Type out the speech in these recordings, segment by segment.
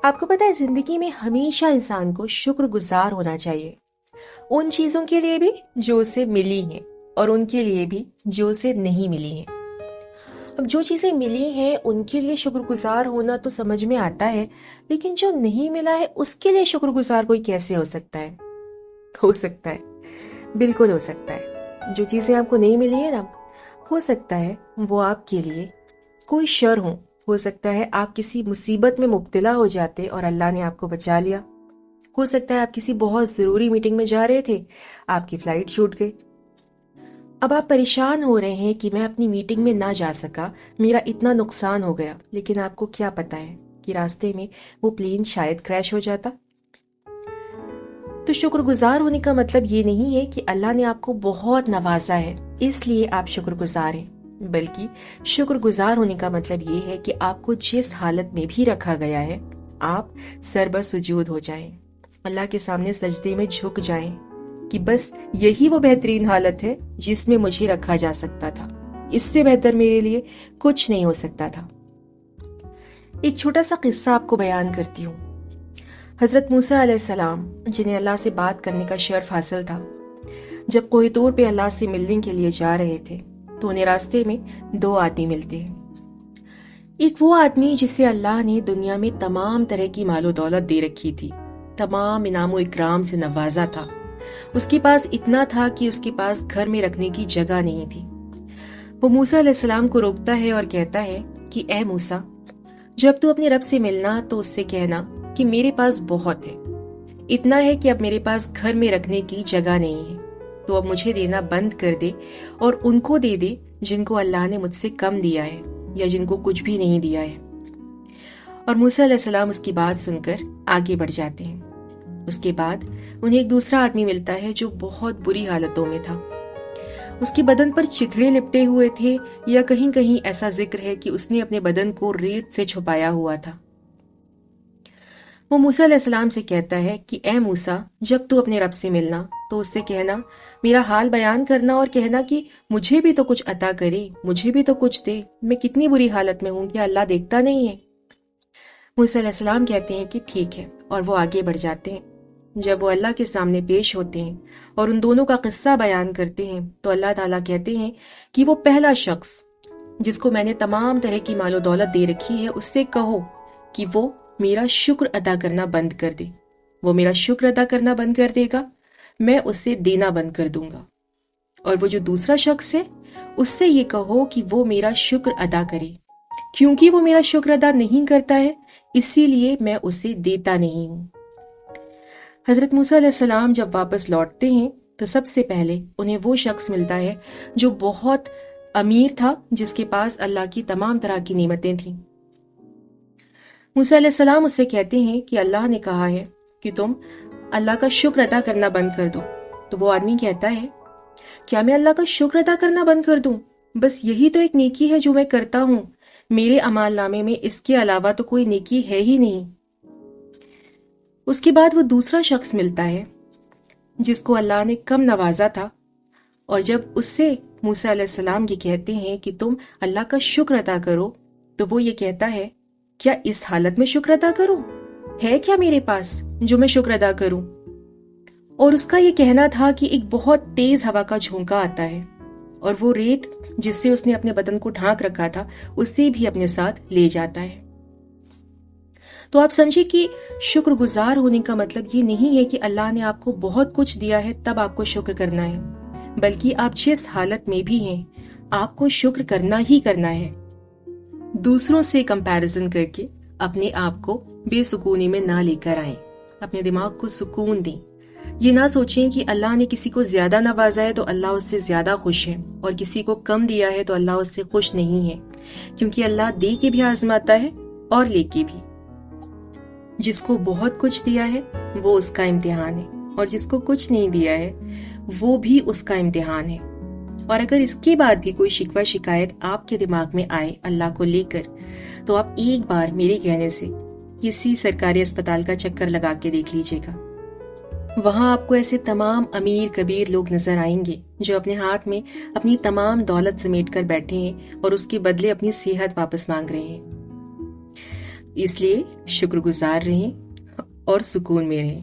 آپ کو پتا ہے زندگی میں ہمیشہ انسان کو شکر گزار ہونا چاہیے، ان چیزوں کے لیے بھی جو اسے ملی ہیں اور ان کے لیے بھی جو اسے نہیں ملی ہیں۔ اب جو چیزیں ملی ہیں ان کے لیے شکر گزار ہونا تو سمجھ میں آتا ہے، لیکن جو نہیں ملا ہے اس کے لیے شکر گزار کوئی کیسے ہو سکتا ہے؟ ہو سکتا ہے، بالکل ہو سکتا ہے۔ جو چیزیں آپ کو نہیں ملی ہیں نا، ہو سکتا ہے وہ آپ کے لیے کوئی شر ہو سکتا ہے آپ کسی مصیبت میں مبتلا ہو جاتے اور اللہ نے آپ کو بچا لیا۔ ہو سکتا ہے آپ کسی بہت ضروری میٹنگ میں جا رہے تھے، آپ کی فلائٹ چھوٹ گئی۔ اب آپ پریشان ہو رہے ہیں کہ میں اپنی میٹنگ میں نہ جا سکا، میرا اتنا نقصان ہو گیا، لیکن آپ کو کیا پتا ہے کہ راستے میں وہ پلین شاید کریش ہو جاتا۔ تو شکر گزار ہونے کا مطلب یہ نہیں ہے کہ اللہ نے آپ کو بہت نوازا ہے اس لیے آپ شکر گزار ہیں، بلکہ شکر گزار ہونے کا مطلب یہ ہے کہ آپ کو جس حالت میں بھی رکھا گیا ہے آپ سربہ سجود ہو جائیں، اللہ کے سامنے سجدے میں جھک جائیں کہ بس یہی وہ بہترین حالت ہے جس میں مجھے رکھا جا سکتا تھا، اس سے بہتر میرے لیے کچھ نہیں ہو سکتا تھا۔ ایک چھوٹا سا قصہ آپ کو بیان کرتی ہوں۔ حضرت موسیٰ علیہ السلام جنہیں اللہ سے بات کرنے کا شرف حاصل تھا، جب کوہ طور پہ اللہ سے ملنے کے لیے جا رہے تھے تو انہیں راستے میں دو آدمی ملتے ہیں۔ ایک وہ آدمی جسے اللہ نے دنیا میں تمام طرح کی مال و دولت دے رکھی تھی، تمام انعام و اکرام سے نوازا تھا، اس کے پاس اتنا تھا کہ اس کے پاس گھر میں رکھنے کی جگہ نہیں تھی۔ وہ موسیٰ علیہ السلام کو روکتا ہے اور کہتا ہے کہ اے موسیٰ، جب تو اپنے رب سے ملنا تو اس سے کہنا کہ میرے پاس بہت ہے، اتنا ہے کہ اب میرے پاس گھر میں رکھنے کی جگہ نہیں ہے، تو اب مجھے دینا بند کر دے اور ان کو دے دے جن کو اللہ نے مجھ سے کم دیا ہے یا جن کو کچھ بھی نہیں دیا ہے۔ اور موسیٰ علیہ السلام اس کی بات سن کر آگے بڑھ جاتے ہیں۔ اس کے بعد انہیں ایک دوسرا آدمی ملتا ہے جو بہت بری حالتوں میں تھا، اس کے بدن پر چتھڑے لپٹے ہوئے تھے، یا کہیں کہیں ایسا ذکر ہے کہ اس نے اپنے بدن کو ریت سے چھپایا ہوا تھا۔ وہ موسیٰ علیہ السلام سے کہتا ہے کہ اے موسیٰ، جب تو اپنے رب سے ملنا تو اس سے کہنا، میرا حال بیان کرنا اور کہنا کہ مجھے بھی تو کچھ عطا کرے، مجھے بھی تو کچھ دے، میں کتنی بری حالت میں ہوں، کیا اللہ دیکھتا نہیں ہے؟ موسیٰ علیہ السلام کہتے ہیں کہ ٹھیک ہے، اور وہ آگے بڑھ جاتے ہیں۔ جب وہ اللہ کے سامنے پیش ہوتے ہیں اور ان دونوں کا قصہ بیان کرتے ہیں تو اللہ تعالیٰ کہتے ہیں کہ وہ پہلا شخص جس کو میں نے تمام طرح کی مال و دولت دے رکھی ہے، اس سے کہو کہ وہ میرا شکر ادا کرنا بند کر دے۔ وہ میرا شکر ادا کرنا بند کر دے گا، میں اسے دینا بند کر دوں گا۔ اور وہ جو دوسرا شخص ہے اس سے یہ کہو کہ وہ میرا شکر ادا کرے، کیونکہ وہ میرا شکر ادا نہیں کرتا ہے اسی لیے میں اسے دیتا نہیں ہوں۔ حضرت موسیٰ علیہ السلام جب واپس لوٹتے ہیں تو سب سے پہلے انہیں وہ شخص ملتا ہے جو بہت امیر تھا، جس کے پاس اللہ کی تمام طرح کی نعمتیں تھیں۔ موسیٰ علیہ السلام اس سے کہتے ہیں کہ اللہ نے کہا ہے کہ تم اللہ کا شکر ادا کرنا بند کر دو۔ تو وہ آدمی کہتا ہے، کیا میں اللہ کا شکر ادا کرنا بند کر دوں؟ بس یہی تو ایک نیکی ہے جو میں کرتا ہوں، میرے اعمال نامے میں اس کے علاوہ تو کوئی نیکی ہے ہی نہیں۔ اس کے بعد وہ دوسرا شخص ملتا ہے جس کو اللہ نے کم نوازا تھا، اور جب اس سے موسیٰ علیہ السلام یہ کہتے ہیں کہ تم اللہ کا شکر ادا کرو تو وہ یہ کہتا ہے، کیا اس حالت میں شکر ادا کروں؟ ہے کیا میرے پاس جو میں شکر ادا کروں؟ اور اس کا یہ کہنا تھا کہ ایک بہت تیز ہوا کا جھونکا آتا ہے اور وہ ریت جس سے اس نے اپنے بدن کو ڈھانک رکھا تھا اسے بھی اپنے ساتھ لے جاتا ہے۔ تو آپ سمجھے کہ شکر گزار ہونے کا مطلب یہ نہیں ہے کہ اللہ نے آپ کو بہت کچھ دیا ہے تب آپ کو شکر کرنا ہے، بلکہ آپ جس حالت میں بھی ہیں آپ کو شکر کرنا ہی کرنا ہے۔ دوسروں سے کمپیریزن کر کے اپنے آپ کو بے سکونی میں نہ لے کر آئیں، اپنے دماغ کو سکون دیں۔ یہ نہ سوچیں کہ اللہ نے کسی کو زیادہ نوازا ہے تو اللہ اس سے زیادہ خوش ہے، اور کسی کو کم دیا ہے تو اللہ اس سے خوش نہیں ہے، کیونکہ اللہ دے کے بھی آزماتا ہے اور لے کے بھی۔ جس کو بہت کچھ دیا ہے وہ اس کا امتحان ہے، اور جس کو کچھ نہیں دیا ہے وہ بھی اس کا امتحان ہے۔ اور اگر اس کے بعد بھی کوئی شکوہ شکایت آپ کے دماغ میں آئے اللہ کو لے کر، تو آپ ایک بار میرے کہنے سے کسی سرکاری اسپتال کا چکر لگا کے دیکھ لیجئے گا۔ وہاں آپ کو ایسے تمام امیر کبیر لوگ نظر آئیں گے جو اپنے ہاتھ میں اپنی تمام دولت سمیٹ کر بیٹھے ہیں اور اس کے بدلے اپنی صحت واپس مانگ رہے ہیں۔ اس لیے شکر گزار رہیں اور سکون میں رہیں.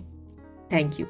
Thank you.